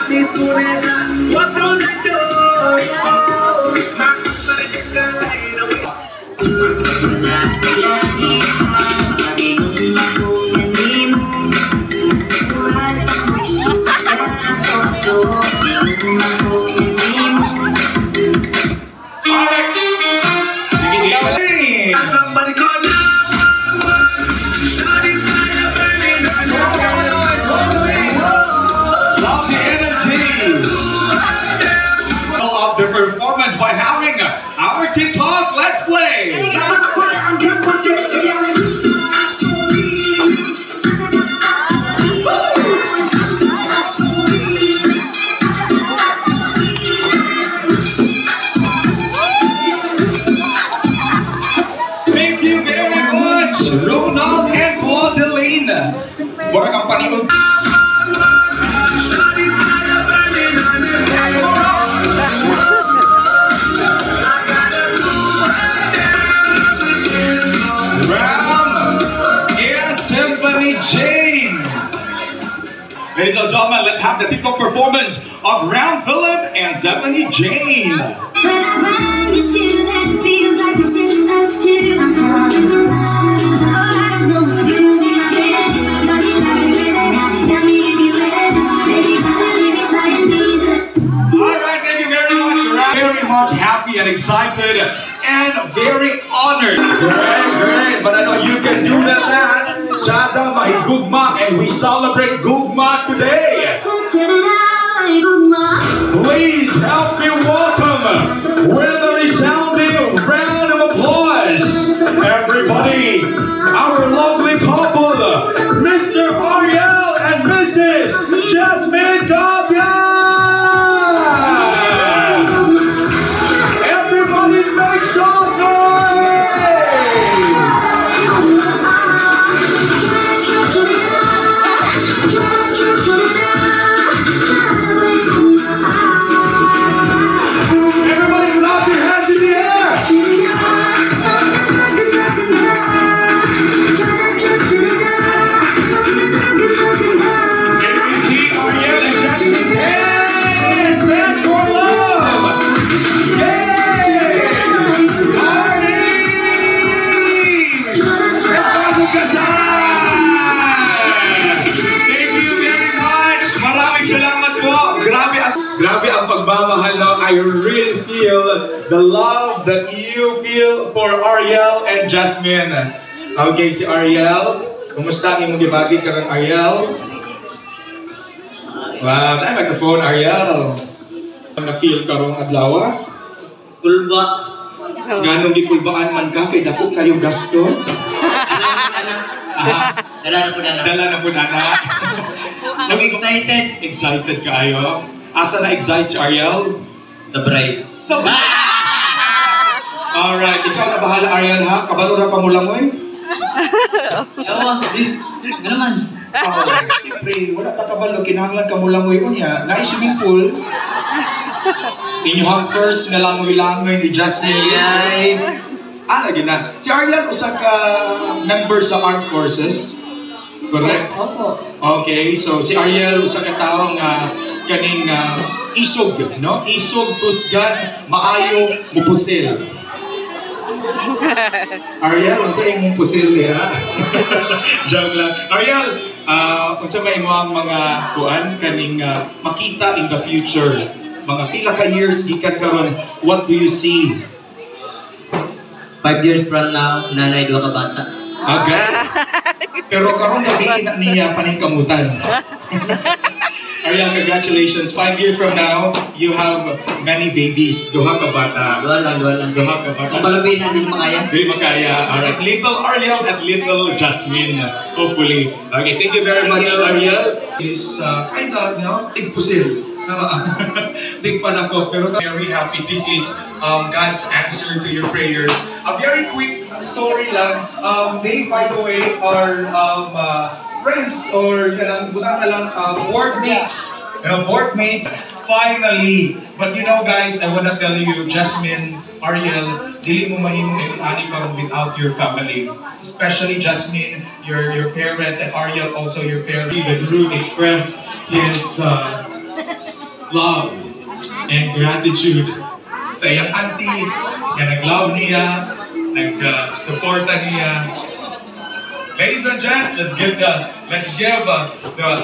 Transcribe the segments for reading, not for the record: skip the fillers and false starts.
As soon as I walk through the door, my confidence is right away. Somebody call 911. Shawty's fire burning. Love the energy of the performance by having our TikTok Let's Play. Thank you very much, Ronald and Claudeline. Para company of Jane. Ladies and gentlemen, let's have the TikTok performance of Ram Phillip and Tiffany Jane. When I run, you see that it feels like this is us two. I'm falling in love. Oh, I don't know if you be my baby. Don't you like it with it? Tell me if you with it. Baby, I believe it's all you need. Alright, thank you very much, Ram. Very much happy and excited and very honored. Great, but I know you can do that. Chada may gugma, and we celebrate gugma today. Please help me welcome with a resounding round of applause, everybody, our lovely couple, Mr. Ariel and Mrs. Jasmine Gabia. Everybody make some noise. Everybody clap your hands in the air. Can we see Ariel and Jasmine? Hey, dance for love. Yay! Party! Thank you very much. Maraming salamat po. Grabe ang pagmamahal, no? I really feel the love that you feel for Ariel and Jasmine. Okay, si Ariel. Kumusta ang imong gibagi karong Ariel? Wow, tayo microphone, Ariel. Na-feel karong adlaw? Kulba. Ganong gikulbaan man ka kay dako kayo gasto? Dala na po na. Dala na po na. Nag-excited. Excited kayo? Asa na excite si Ariel? The bride. Alright, ikaw na bahala Ariel ha? Kabalo ra ka mo lang oy? Ewa, ano naman? Siyempre, wala ta kabalo, kinahanglan ka mo lang oy unya. Na swimming pool. Inyong first nga langoy-langoy ni Jasmine. Ay. Lagi na. Si Ariel usa ka member sa Armed Forces. Correct? Opo. Okay, so si Ariel usa ka tawo nga kaning isog, no? Isog tusgan maayo mupusil. Ariel, unsa imong pusil niya? Joke lang. Ariel, unsa ba imong mga kuan kaning makita in the future? Mga pila ka years gikan karon, what do you see? 5 years from now, nanay dua ka bata. Okay. Pero karon gabi na niya paningkamutan. Ariel, congratulations. 5 years from now, you have many babies. Duha ka bata. Dua lang. Duha ka bata. Kung palabay na, hindi makaya. Hindi makaya. Alright. Little Ariel and little Jasmine. Hopefully. Okay, thank you very much, Ariel. Is kind of, you know, tigpusil. Dig pa na ko. Pero very happy. This is God's answer to your prayers. A very quick story lang. They, by the way, are friends or board mates. Board mates. Finally. But you know, guys, I wanna tell you, Jasmine, Ariel, dili mo mahimong ani karon without your family. Especially Jasmine, your parents, and Ariel also your parents. That Rude expressed his love and gratitude sa iyang auntie na nag-love niya, nag-supporta niya. Ladies and gents, let's give the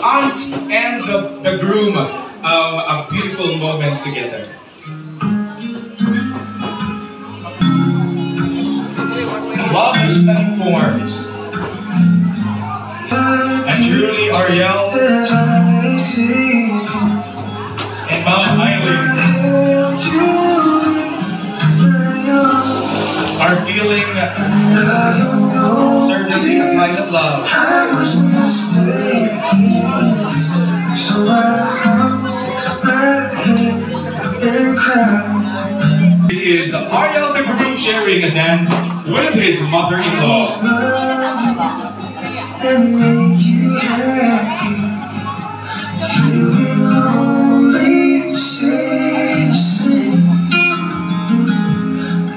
aunt and the groom a beautiful moment together. Love is many forms. And truly, Ariel and Mama Eileen are feeling certainly a kind of love. I was mistaken, so I hung my head and cried. This is Ariel the groom sharing a dance with his mother-in-law. And make you happy. Feeling lonely, say the same.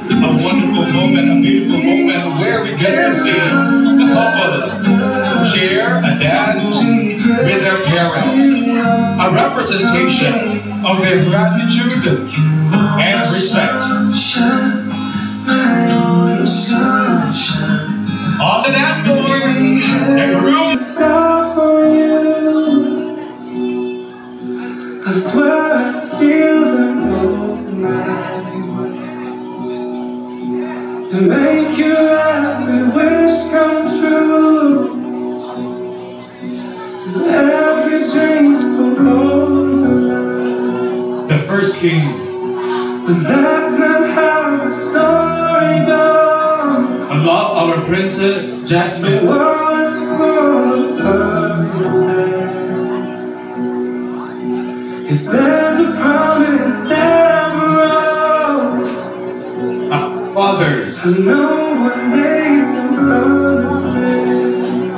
A wonderful moment, a beautiful moment where we get to see the couple share a dance with their parents. A representation of their gratitude and respect. Sunshine, my only sunshine. On the dance floor, the groom. Star for you. I swear I'd steal them all tonight to make your every wish come true. And every dream for all your life. The first king. But that's not how the story goes. I love our princess The Jasmine. world is full of perfect land. If there's a promise that I'm wrong, Fathers. I know one day you'll understand.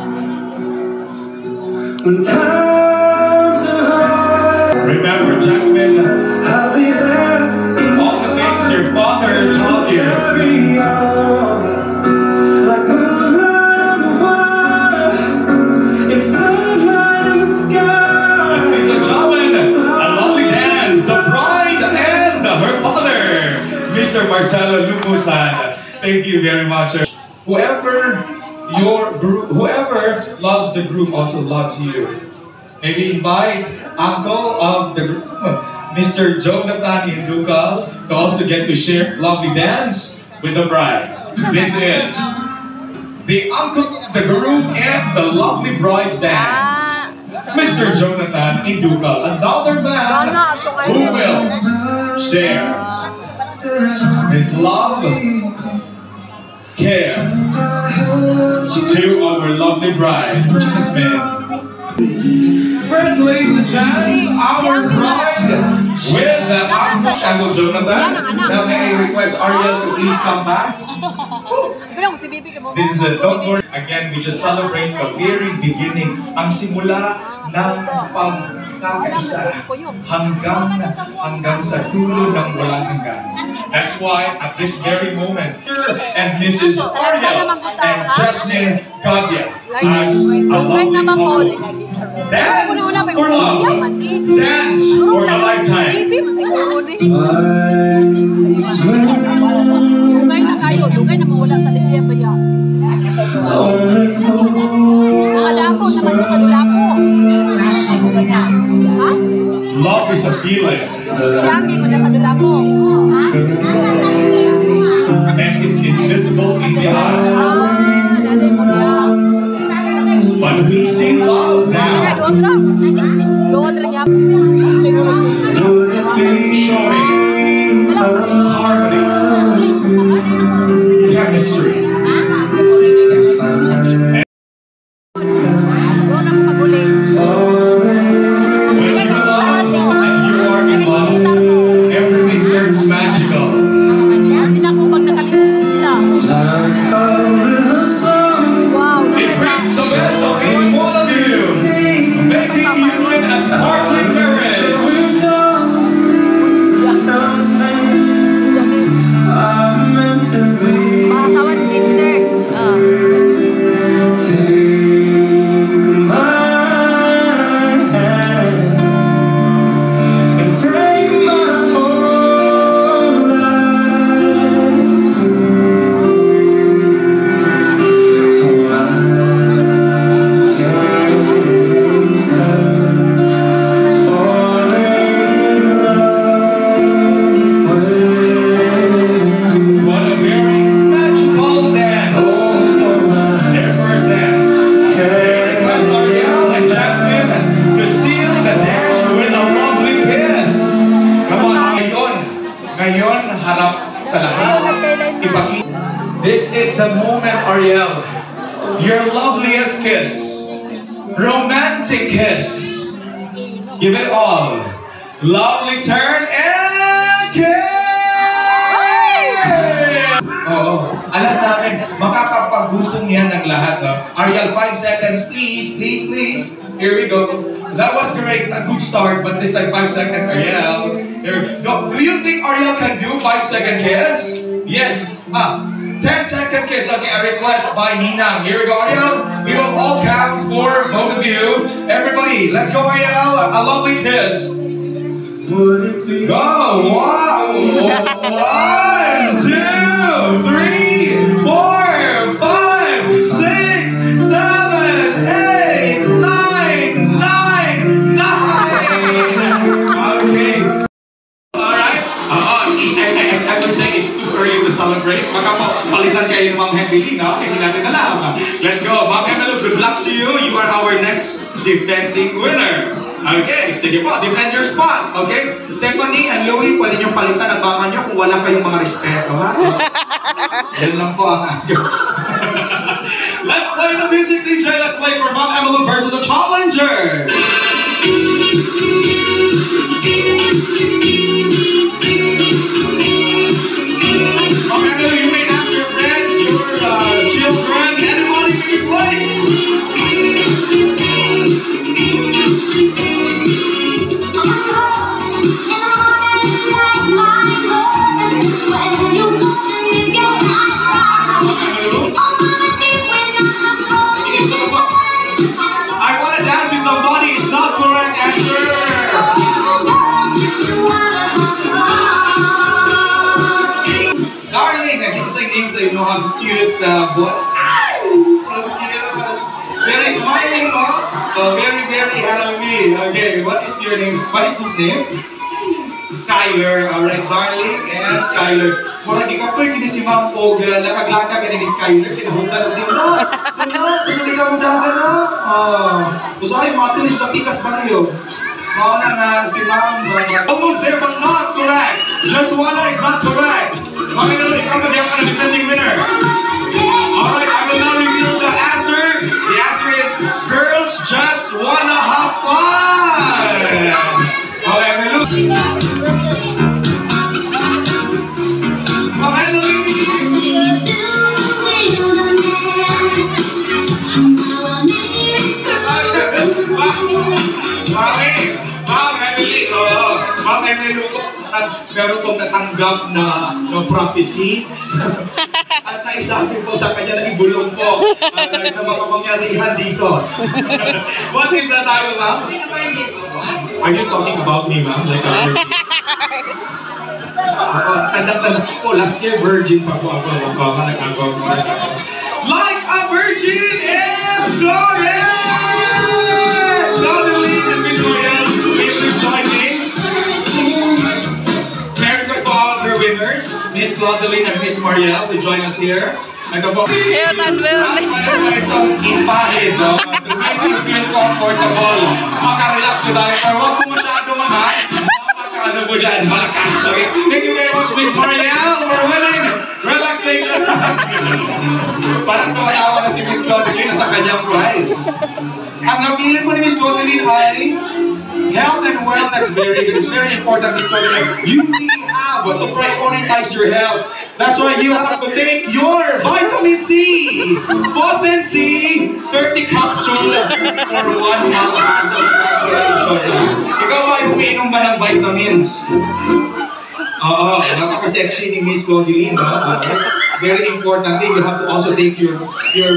When times are hard, Remember, Jasmine, I'll be there in all the things your father taught you. carry on. Like moonlight on the water, and sunlight in the sky. Ladies and gentlemen, a lovely dance. The bride and her father, Mr. Marcelo Lumusan. Thank you very much. Whoever loves the groom also loves you. Maybe invite uncle of the groom, Mr. Jonathan Indukal, to also get to share lovely dance with the bride. This is the uncle of the groom and the lovely bride's dance. Mr. Jonathan Indukal, another man who will share his love, care to our lovely bride, Jasmine. Friends, ladies and gents, our bride with Uncle Jonathan. Now may I request Ariel to please come back. This is a don't worry. Again, we just celebrate the very beginning, ang simula ng pagkakaisa hanggang sa dulo ng walang hanggan. That's why at this very moment, and Mrs. Ariel and Jasmine Gadya as a lovely couple. Dance for love. Dance for a lifetime. Dugay na kayo, dugay na mawala sa linya ba yan? Mga dako naman niya sa dulako. Ha? Love is a feeling, Siyang ko na sa dulako. and it's invisible in the eye. Nanay mo siya. But we see love Kaya now, doon ra. Doon ra niya. showing harmony, chemistry. Doon ra maguling. When you love and you are in love, everything turns magical. Hindi na ako pag nakalimot sila. Like Ngayon, harap sa lahat. This is the moment, Ariel. Your loveliest kiss. Romantic kiss. Give it all. Lovely turn and kiss! Oo. Alam namin, makakapagutong yan ng lahat. No? Ariel, 5 seconds, please, please, please. Here we go. That was great, a good start, but this time 5 seconds, Ariel. Here we go. Do you think Ariel can do 5-second kiss? Yes. 10-second kiss. Okay, a request by Ninang. Here we go, Ariel. We will all count for both of you. Everybody, let's go, Ariel. A lovely kiss. Go! Wow! 1, 2, 3, 4, 5, 6, 7, 8, 9, 9. Okay. Alright. I would say it's too early to celebrate. Baka po, palitan kayo ng Ma'am Hendelina. Hindi natin alam. Let's go. Ma'am Emelo, good luck to you. You are our next defending winner. Okay, sige po, defend your spot, okay? Stephanie and Louie, pwede niyong palitan ang baka niyo kung wala kayong mga respeto, ha? Yan lang po ang Let's play the music, DJ. Let's play for Ma'am Emelo versus a challenger. Ma'am Emelo, you may ask your friends, your children, anybody in your place. I want to dance with somebody. It's not correct answer. Darling, I can say names so you know how cute boy. So cute. Very smiling, huh? Very, very happy. Okay, what is your name? What is his name? Skyler. Alright, darling and Skyler. Mura di ka pwede ni si Ma'am og nakaglaka ka ni Skyler. Kinahunta lang din na. Gusto di ka mudagan na. Gusto kayo matulis sa pikas ba kayo? Mauna nga si Ma'am. Almost there but not correct. Just one is not correct. Ma'am, ikaw ka diyan ka na defending winner. Alright, I will now reveal the answer. The answer is girls just wanna have fun. Okay, we look. Ma'am Emelo, meron pong natanggap na prophecy at naisabi po sa kanya na ibulong po na makapangyarihan dito. What is that tayo, ma'am? Are you talking about me, ma'am? Like a virgin? Tanda-tanda po, last year virgin pa po ako. Like a virgin and story! Claudeline and Miss Royal, please join me. Merry Christmas to all of our winners, Miss Claudeline and Miss Mariel, to join us here. Ito po. Itong impahid, no? To make you feel comfortable. Makarelax na tayo. Pero huwag po masyado mga. Ano po dyan? Malakas. Okay? Thank you very much, Miss Mariel, for winning relaxation. Parang tumatawa na si Miss Claudeline sa kanyang prize. Ang napili po ni Miss Claudeline ay health and wellness. Very good. It's very important, Miss Claudeline. You really have to prioritize your health. That's why you have to take your vitamin C. Potency 30 capsule for 1 month. Congratulations. Ikaw ba yung umiinom ba ng vitamins? Oo, napaka-sexy ni Miss Claudeline, no? Very important thing, you have to also take your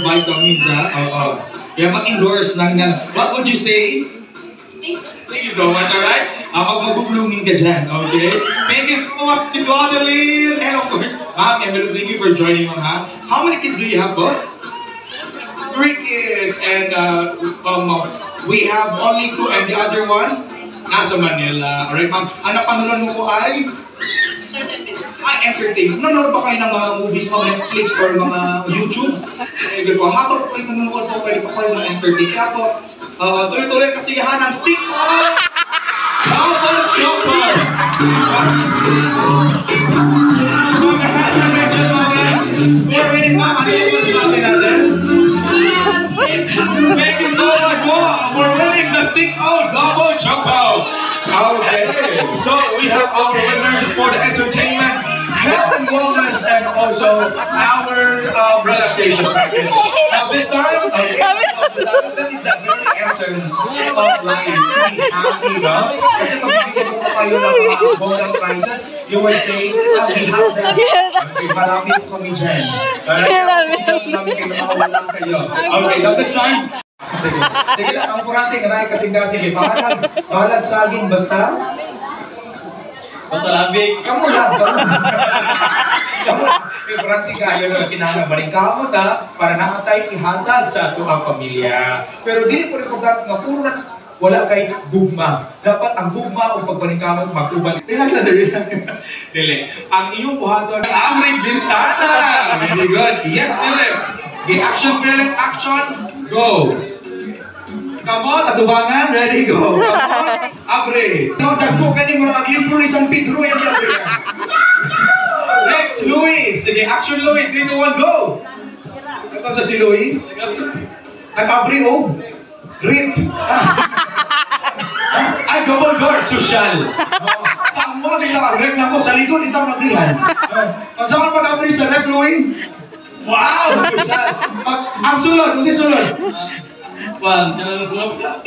vitamins, ha? Oo. Kaya mag-endorse lang na. What would you say? Thank you so much, alright? Pag mag-blooming ka dyan, okay? Thank you so much, Miss Claudeline! And of course, Ma'am Emelo, thank you for joining me, ha? How many kids do you have, both? 3 kids! And we have only 2 and the other one? Nasa Manila. Alright, ma'am. Ang napanood mo po ay? Entertainment. Nanonood ba kayo ng mga movies, mga Netflix or mga YouTube? Kaya po, habang po kayo nanonood po, pwede pa kayo ng entertainment. Kaya po, tuloy-tuloy kasigahan ng stick on! Chopper! Okay, so we have our winners for the entertainment, health and wellness, and also our relaxation package. Now this time, that is the very essence of life. Be happy, no? Kasi pag bigyan mo kayo ng mga model prizes, you will say, we have that. Okay, marami po kami dyan. Alright, marami kayo makawalan kayo. Okay, now this time, sige lang, ang importante, ngayon kasing-kasing, pahalag saging basta. Matalabig. Kamu lang, kamu. Importante kayo na kinahanglan kamot ha, para nakatay ihatag sa ato ang pamilya. Pero dili po rin nga puro na wala kay gugma. Dapat ang gugma o pagbaningkamot magtuban. Dili. Ang iyong buhaton ang aming bintana. Very good. Yes, Philip. Okay, action, Philip. Action. Go. Come on, atubangan. Ready, go. Come on. Abre. No, dagko ka ni mga aglipro ni San Pedro. Yan, abre. Next, Louie. Sige, action, Louie. 3, 2, 1, go. Ito sa si Louie. Nag-abre, oh. Rip. Ay, double guard, social. Sa mo, rep na ko, sa likod, ito ang naglihan. Ang saan pag-abre sa rep, Louie? Wow, social. Ang sulod, kung si sulod.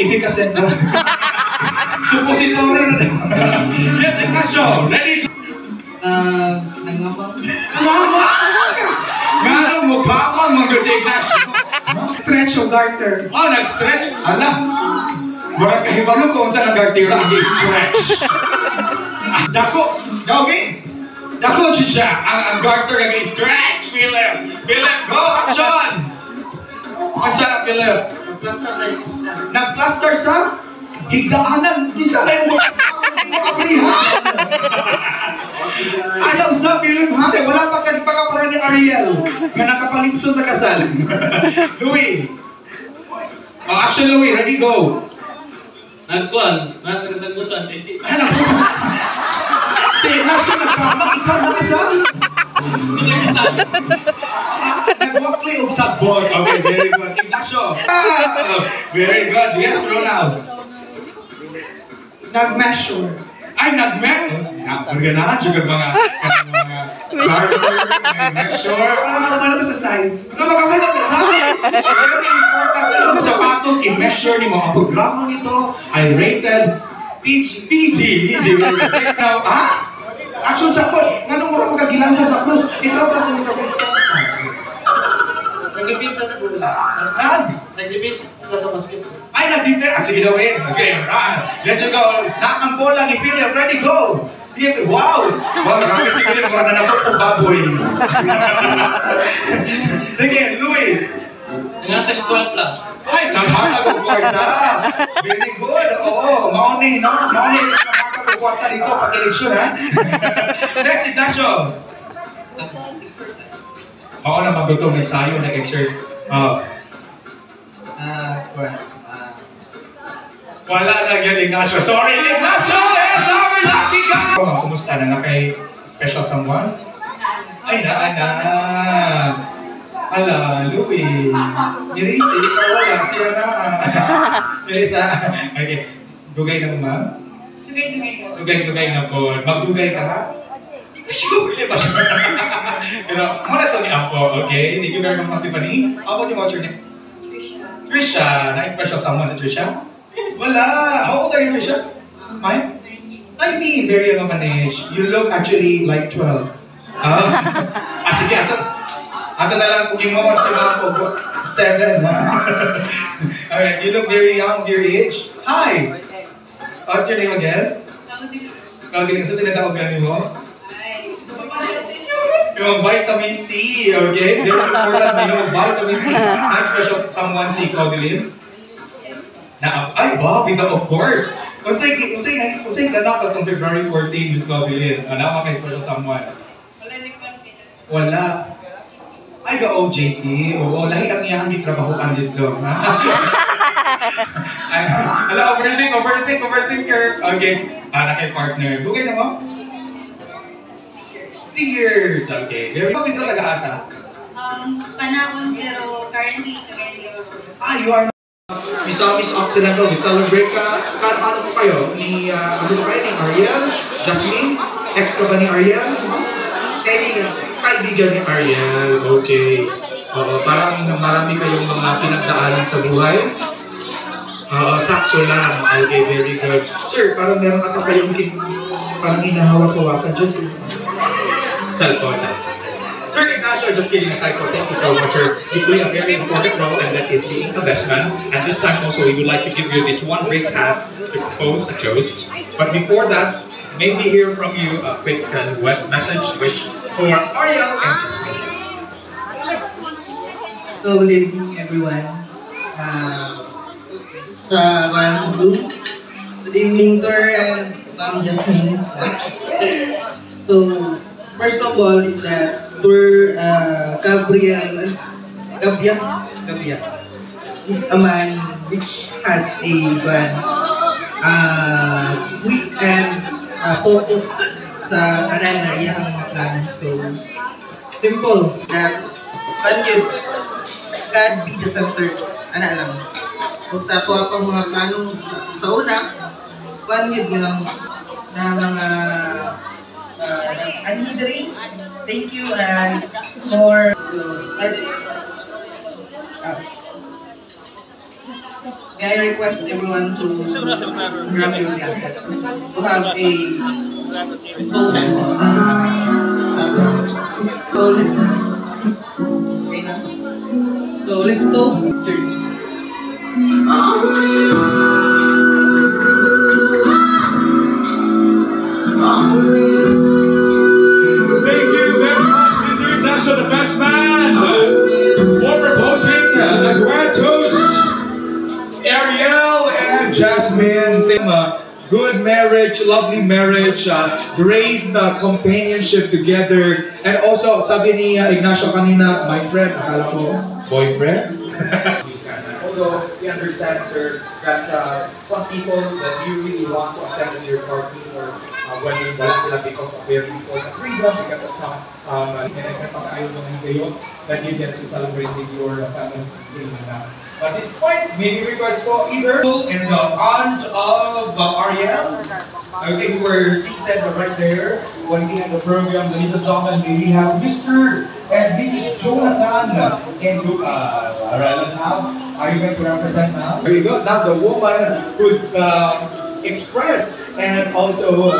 Efficacy na. Suppository na. Yes, Ignacio. Ready? Nangapang. Ngano mo kamang mga si Ignacio? Stretch o garter. Oh, nag-stretch? Ala. Murag kahibalo kung saan nag-gartira ang stretch. Dako. Okay. Dako, chicha. Ang garter nag-stretch. Philip. Philip, go. Action. Ang sarap, Philip. Nag-plaster sa higdaanan. Isa na yung makaprihan. Ayaw sa Philip ha. Wala pa pagkapara ni Ariel na nakapalitson sa kasal. Louie. Action, Louie. Ready, go. Nagkuhan. Nasa kasagutan. Ano? Nasa nagkama. Ikaw na kasal. Nag-wakli og sabon. Okay, very good. Ignacio. Very good. Yes, Ronald. Nag-measure. Ay, nag-measure. Organahan, juga mga garter, measure. Ano nakamala sa size? Ano makamala sa size? Very important. Ano mo sapatos, i-measure ni mo. Ang programa nito ay rated PG. Now, ha? Action sa pod. Nga nung mura mo kagilansan sa plus. Ikaw ba sa plus ka? Nag-depend sa nagula. Ha? Nag-depend sa basketball. Ay, nag-depend. Sige daw eh. Okay, run. Let's go. Nakang bola ni Philip. Ready, go. Wow! Wow, grabe si Philip. Mura na napot o baboy. Sige, Louie. Nangatag ko kwarta. Ay, nanghatag o kwarta. Very good. Oo, mauni, no? Mauni. Nanghatag o kwarta dito pag-eleksyon, ha? Next, Ignacio. Oo na, magutong nagsayo, nag-exert. Wala na yun, Ignacio. Sorry, Ignacio! It's our lucky guy! Kumusta na kay special someone? Ay, na. Ala, Louie. Nirisa, ikaw wala. Siya na. Nirisa. Okay. Dugay na mo, ma'am? Dugay na po. Magdugay ka, ha? Sure, di ba? Pero, muna ito ni Apo, okay? Thank you very much, Tiffany. Apo, di ba what's your name? Trisha. Na-impress someone sa Trisha? Wala. How old are you, Trisha? 9? 19. Very young of an age. You look actually like 12. Sige, ato na lang kung yung mga silang po. 7. Alright, you look very young of your age. Hi! What's your name again? Claudine. Sa tinatawag ganin mo? Yung vitamin C, okay? Very important na yung vitamin C. Next special someone si Claudine. Ay, wow, Vita, of course. Unsay ganap atong February 14, Miss Claudine. Ano kay special someone? Wala. Ay, the OJT. Oo, lahi ang iyang trabahoan dito. Ay, ala, overthink, Kirk. Okay, para kay partner. Bugay na mo? 3 years. Okay. Very good. Sino taga-asa? Panahon pero currently Ah, you are Miss Occidental, we celebrate ka. Ano po kayo? Ano po kayo ni Ariel? Jasmine? Ex ka ba ni Ariel? Kaibigan ni Ariel. Okay. Parang marami kayong mga pinagdaanan sa buhay. Sakto lang. Okay, very good. Sir, parang meron ata kayong parang hinahawak-hawakan dyan. Cellphone, Sir Ignacio, just kidding aside po, thank you so much, sir. You play a very important role, and that is being a best man. And this time also, we would like to give you this one great task to propose a toast. But before that, maybe hear from you a quick message wish for Ariel and Jasmine. So, good evening, everyone. Good evening, Tor and Jasmine. So, first of all is that Tor Gabriel is a man which has a quick and focus sa kanan na iyang plan. So, simple that God be the center. Ana lang. Kung sa ato akong mga plano sa una, yun lang na mga anidri. Thank you and more I request everyone to grab your glasses to have a toast so let's toast. Cheers. Thank you very much, Mr. Ignacio, the best man, for proposing a grand toast. Ariel and Jasmine, good marriage, lovely marriage, great companionship together. And also, sabi ni Ignacio kanina, my friend, akala ko, boyfriend? Although we understand, sir, that some people that you really want to attend with your party or wedding, wala sila because of very important reason, because of some pinagkapag-ayaw naman kayo that you get to celebrate with your family. But despite maybe request for either and the aunt of Ariel, okay, who were seated right there when we had the program, ladies and gentlemen, we have Mr. and Mrs. Jonathan and Luca. Alright, let's have. Are you going to represent now? There you go. Now the woman could express and also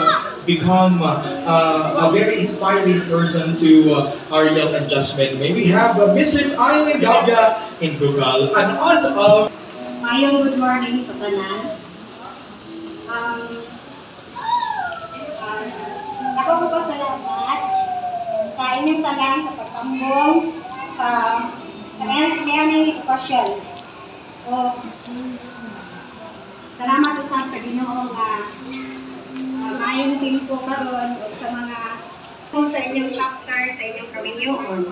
become a very inspiring person to Ariel and Jasmine. May we have Mrs. Eileen Gabia in Google, an aunt of... Mayong good morning sa tanan. Ako po pasalamat sa inyong tanan sa pagtambong sa mayroong okasyon. Salamat po sa Ginoo nga mayong tempo karon sa mga sa inyong chapter, sa inyong kaminyoon.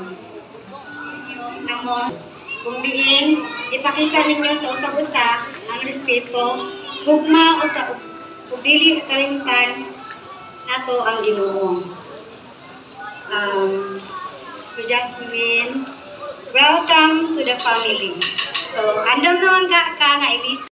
Namo, kung diin, ipakita ninyo sa usag-usa ang respeto, hugma o sa dili kalimtan nato ang Ginoo. To Jasmine, welcome to the family. So, andam naman ka nga Elisa.